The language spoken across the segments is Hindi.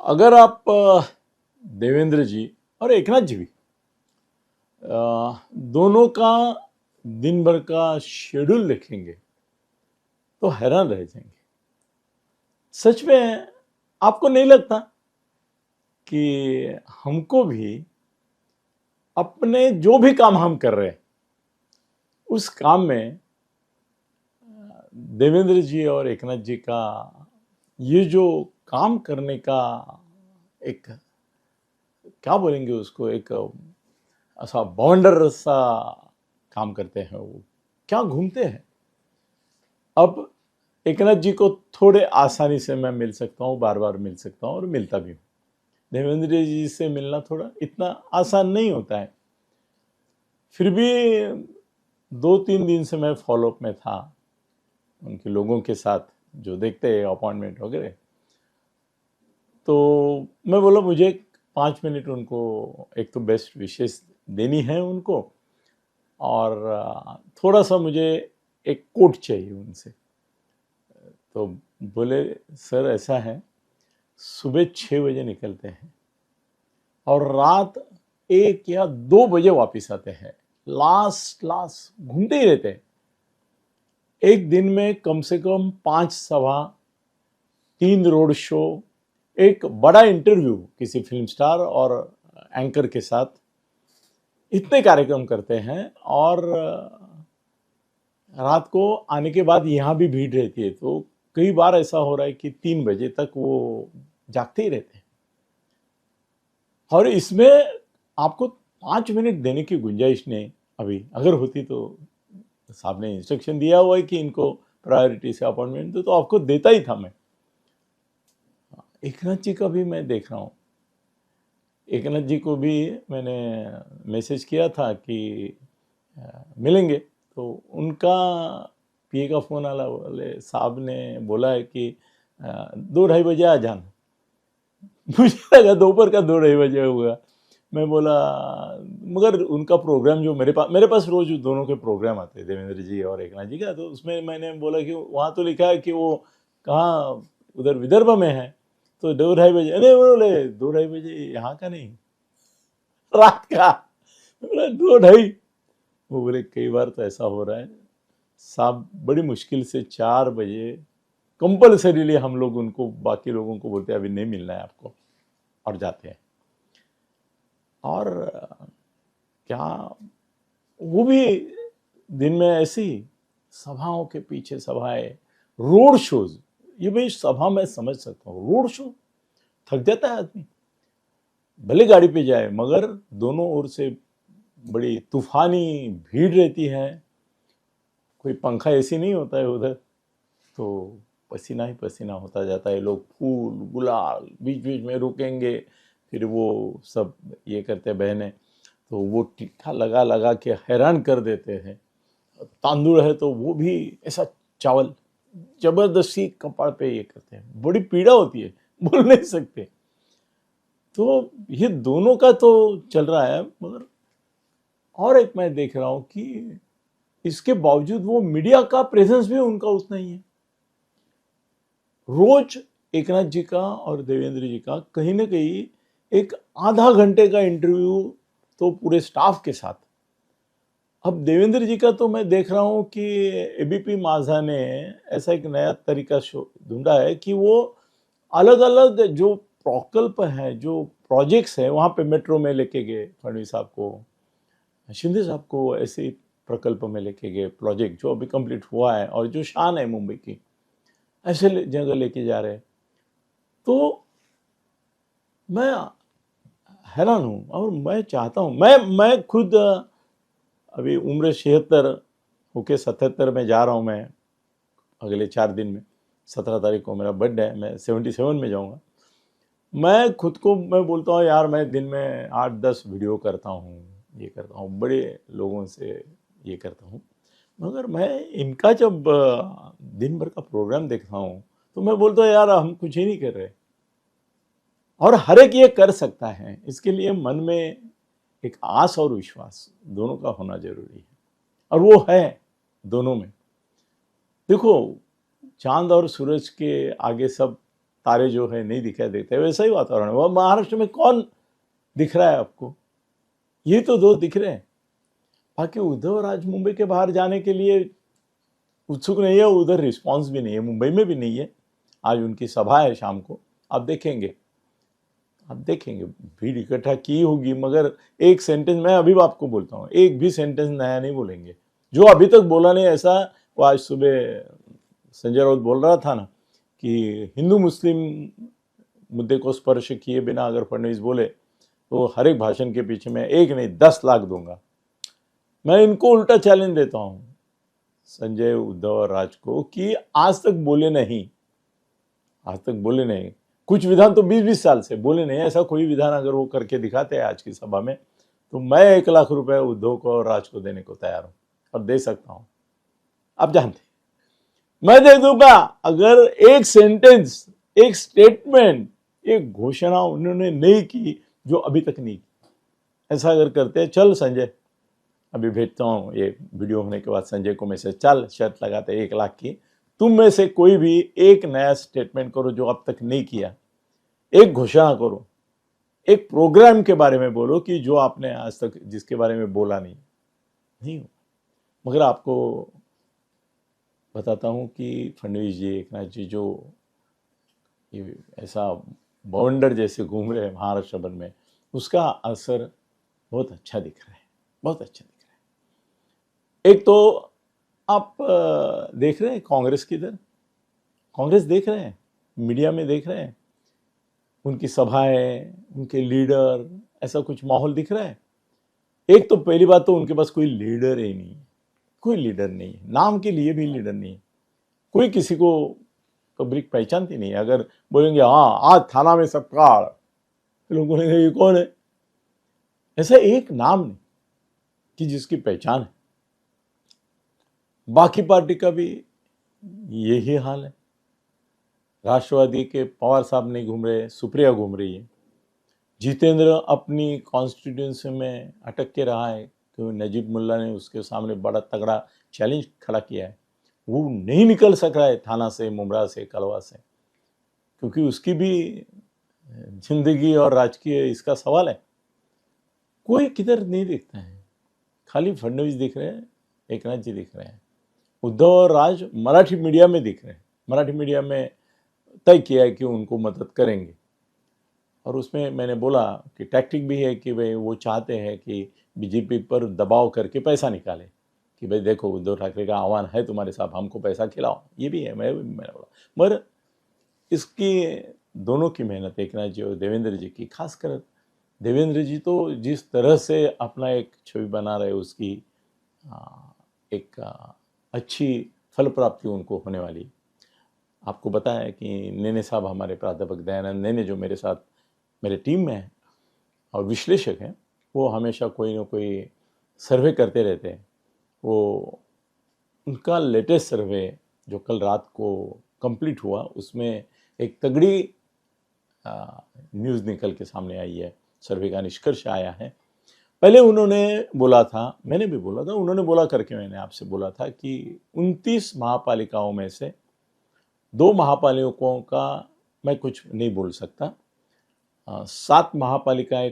अगर आप देवेंद्र जी और एकनाथ जी भी दोनों का दिन भर का शेड्यूल देखेंगे तो हैरान रह जाएंगे। सच में आपको नहीं लगता कि हमको भी अपने जो भी काम हम कर रहे हैं उस काम में देवेंद्र जी और एकनाथ जी का ये जो काम करने का एक क्या बोलेंगे उसको, एक ऐसा बाउंडर सा काम करते हैं, वो क्या घूमते हैं। अब एकनाथ जी को थोड़े आसानी से मैं मिल सकता हूँ, बार बार मिल सकता हूँ और मिलता भी हूँ। देवेंद्र जी से मिलना थोड़ा इतना आसान नहीं होता है। फिर भी 2-3 दिन से मैं फॉलोअप में था उनके लोगों के साथ जो देखते हैं अपॉइंटमेंट वगैरह। तो मैं बोला मुझे 5 मिनट उनको एक तो बेस्ट विशेष देनी है उनको, और थोड़ा सा मुझे एक कोट चाहिए उनसे। तो बोले सर ऐसा है, सुबह 6 बजे निकलते हैं और रात 1 या 2 बजे वापस आते हैं, लास्ट घूमते ही रहते हैं। एक दिन में कम से कम 5 सभा, 3 रोड शो, एक बड़ा इंटरव्यू किसी फिल्म स्टार और एंकर के साथ, इतने कार्यक्रम करते हैं। और रात को आने के बाद यहाँ भी भीड़ रहती है, तो कई बार ऐसा हो रहा है कि 3 बजे तक वो जागते ही रहते हैं। और इसमें आपको 5 मिनट देने की गुंजाइश नहीं अभी, अगर होती तो साहब ने इंस्ट्रक्शन दिया हुआ है कि इनको प्रायोरिटी से अपॉइंटमेंट दो, तो आपको देता ही था मैं। एकनाथ जी का भी मैं देख रहा हूँ, एकनाथ जी को भी मैंने मैसेज किया था कि मिलेंगे, तो उनका पीए का फ़ोन आला, बोले साहब ने बोला है कि 2-2:30 बजे आ जाना। मुझे लगा दोपहर का 2-2:30 बजे होगा। मैं बोला मगर उनका प्रोग्राम जो मेरे पास रोज दोनों के प्रोग्राम आते हैं, देवेंद्र जी और एकनाथ जी का, तो उसमें मैंने बोला कि वहाँ तो लिखा है कि वो कहाँ उधर विदर्भ में है, तो 2-2:30 बजे। अरे बोले 2-2:30 बजे यहाँ का नहीं, रात का। बोला 2-2:30। वो बोले कई बार तो ऐसा हो रहा है साहब, बड़ी मुश्किल से 4 बजे कंपल्सरीली हम लोग उनको, बाकी लोगों को बोलते हैं अभी नहीं मिलना है आपको, और जाते हैं। और क्या वो भी दिन में ऐसी सभाओं के पीछे सभाएं, रोड शोज। ये भाई सभा मैं समझ सकता हूँ, रोड शो थक जाता है आदमी, भले गाड़ी पे जाए, मगर दोनों ओर से बड़ी तूफानी भीड़ रहती है, कोई पंखा एसी नहीं होता है उधर, तो पसीना ही पसीना होता जाता है। लोग फूल गुलाल बीच बीच में रुकेंगे, फिर वो सब ये करते बहने, तो वो टिक्का लगा लगा के हैरान कर देते हैं। तांदूल है तो वो भी ऐसा चावल जबरदस्ती कपाड़ पे ये करते हैं, बड़ी पीड़ा होती है, बोल नहीं सकते। तो ये दोनों का तो चल रहा है, मगर और एक मैं देख रहा हूं कि इसके बावजूद वो मीडिया का प्रेजेंस भी उनका उतना ही है। रोज एकनाथ जी का और देवेंद्र जी का कहीं ना कहीं एक आधा घंटे का इंटरव्यू, तो पूरे स्टाफ के साथ। अब देवेंद्र जी का तो मैं देख रहा हूँ कि एबीपी माझा ने ऐसा एक नया तरीका ढूंढा है कि वो अलग अलग जो प्रकल्प हैं, जो प्रोजेक्ट्स हैं, वहाँ पे मेट्रो में लेके गए फडणवीस साहब को, शिंदे साहब को ऐसे प्रकल्प में लेके गए, प्रोजेक्ट जो अभी कंप्लीट हुआ है और जो शान है मुंबई की, ऐसे जगह लेके जा रहे हैं। तो मैं हैरान हूँ और मैं चाहता हूँ, मैं खुद अभी उम्र 76 होके 77 में जा रहा हूँ। मैं अगले 4 दिन में 17 तारीख को मेरा बर्थडे है, मैं 77 में जाऊँगा। मैं खुद को मैं बोलता हूँ यार, मैं दिन में 8-10 वीडियो करता हूँ, ये करता हूँ, बड़े लोगों से ये करता हूँ, मगर मैं इनका जब दिन भर का प्रोग्राम देखता हूँ तो मैं बोलता हूँ यार हम कुछ ही नहीं कर रहे। और हर एक ये कर सकता है, इसके लिए मन में एक आस और विश्वास दोनों का होना जरूरी है, और वो है दोनों में। देखो, चांद और सूरज के आगे सब तारे जो है नहीं दिखाई देते, वैसा ही वातावरण है। वह महाराष्ट्र में कौन दिख रहा है आपको? ये तो दो दिख रहे हैं। बाकी उद्धव राज मुंबई के बाहर जाने के लिए उत्सुक नहीं है, उधर रिस्पांस भी नहीं है, मुंबई में भी नहीं है। आज उनकी सभा है शाम को, आप देखेंगे भीड़ इकट्ठा की होगी, मगर एक सेंटेंस मैं अभी आपको बोलता हूँ, एक भी सेंटेंस नया नहीं बोलेंगे जो अभी तक बोला नहीं। ऐसा वो आज सुबह संजय राउत बोल रहा था ना कि हिंदू मुस्लिम मुद्दे को स्पर्श किए बिना अगर फडणवीस बोले तो हर एक भाषण के पीछे मैं 1 नहीं 10 लाख दूंगा। मैं इनको उल्टा चैलेंज देता हूँ संजय, उद्धव और राज को कि आज तक बोले नहीं, कुछ विधान तो 20-20 साल से बोले नहीं। ऐसा कोई विधान अगर वो करके दिखाते हैं आज की सभा में तो मैं 1 लाख रुपए उद्धव को और राज को देने को तैयार हूं और दे सकता हूं। आप जानते, मैं दे दूंगा अगर एक सेंटेंस, एक स्टेटमेंट, एक घोषणा उन्होंने नहीं की जो अभी तक नहीं की। ऐसा अगर करते हैं, चल संजय, अभी भेजता हूँ ये वीडियो होने के बाद संजय को मैसेज, चल शर्त लगाते 1 लाख की, तुम में से कोई भी एक नया स्टेटमेंट करो जो अब तक नहीं किया, एक घोषणा करो, एक प्रोग्राम के बारे में बोलो कि जो आपने आज तक जिसके बारे में बोला नहीं हो। मगर आपको बताता हूं कि फडणवीस जी, एकनाथ जी जो ये ऐसा बवंडर जैसे घूम रहे हैं महाराष्ट्र भर में, उसका असर बहुत अच्छा दिख रहा है, बहुत अच्छा दिख रहा है। एक तो आप देख रहे हैं कांग्रेस किधर, कांग्रेस देख रहे हैं, मीडिया में देख रहे हैं, उनकी सभाएं, उनके लीडर, ऐसा कुछ माहौल दिख रहा है। एक तो पहली बात तो उनके पास कोई लीडर ही नहीं है, कोई लीडर नहीं है, नाम के लिए भी लीडर नहीं है, कोई किसी को पब्लिक पहचानती नहीं है। अगर बोलेंगे हाँ आज थाना में सब काल, लोग बोलेंगे ये कौन है? ऐसा एक नाम नहीं कि जिसकी पहचान है। बाकी पार्टी का भी यही हाल है। राष्ट्रवादी के पवार साहब नहीं घूम रहे, सुप्रिया घूम रही है। जितेंद्र अपनी कॉन्स्टिट्यूंसी में अटक के रहा है क्योंकि नजीब मुल्ला ने उसके सामने बड़ा तगड़ा चैलेंज खड़ा किया है। वो नहीं निकल सक रहा है थाना से, मुमरा से, कलवा से, क्योंकि उसकी भी जिंदगी और राजकीय इसका सवाल है। कोई किधर नहीं दिखता है, खाली फडणवीस दिख रहे हैं, एकनाथ जी दिख रहे हैं, उद्धव और राज मराठी मीडिया में दिख रहे हैं। मराठी मीडिया में तय किया है कि उनको मदद करेंगे, और उसमें मैंने बोला कि टैक्टिक भी है कि भाई वो चाहते हैं कि बीजेपी पर दबाव करके पैसा निकाले कि भाई देखो उद्धव ठाकरे का आह्वान है तुम्हारे साथ, हमको पैसा खिलाओ। ये भी है, मैंने बोला। मगर इसकी दोनों की मेहनत, एकनाथ जी और देवेंद्र जी की, खासकर देवेंद्र जी तो जिस तरह से अपना एक छवि बना रहे, उसकी एक अच्छी फल प्राप्ति उनको होने वाली। आपको पता है कि नेने साहब, हमारे प्राध्यापक दयानंद नेने, जो मेरे साथ मेरे टीम में हैं और विश्लेषक हैं, वो हमेशा कोई ना कोई सर्वे करते रहते हैं। वो उनका लेटेस्ट सर्वे जो कल रात को कंप्लीट हुआ, उसमें एक तगड़ी न्यूज़ निकल के सामने आई है, सर्वे का निष्कर्ष आया है। पहले उन्होंने बोला था, मैंने भी बोला था, उन्होंने बोला करके मैंने आपसे बोला था कि 29 महापालिकाओं में से 2 महापालिकाओं का मैं कुछ नहीं बोल सकता, 7 महापालिकाएं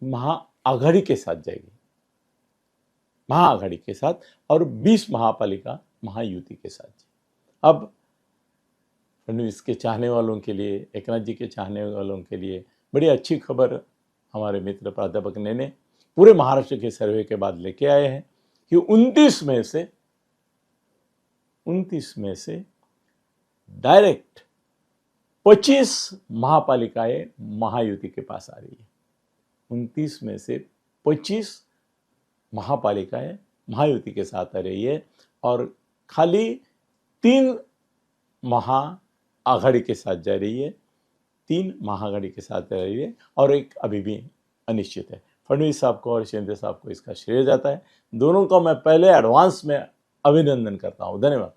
महाआघाड़ी के साथ जाएगी, महाआघाड़ी के साथ, और 20 महापालिका महायुति के साथ। अब फडणवीस के चाहने वालों के लिए, एकनाथ जी के चाहने वालों के लिए बड़ी अच्छी खबर हमारे मित्र प्राध्यापक नेने पूरे महाराष्ट्र के सर्वे के बाद लेके आए हैं कि 29 में से डायरेक्ट 25 महापालिकाएं महायुति के पास आ रही है। 29 में से 25 महापालिकाएं महायुति के साथ आ रही है, और खाली 3 महाआघाड़ी के साथ जा रही है, 3 महाआघाड़ी के साथ जा रही है, और एक अभी भी अनिश्चित है। फडणवीस साहब को और शिंदे साहब को इसका श्रेय जाता है। दोनों का मैं पहले एडवांस में अभिनंदन करता हूँ। धन्यवाद।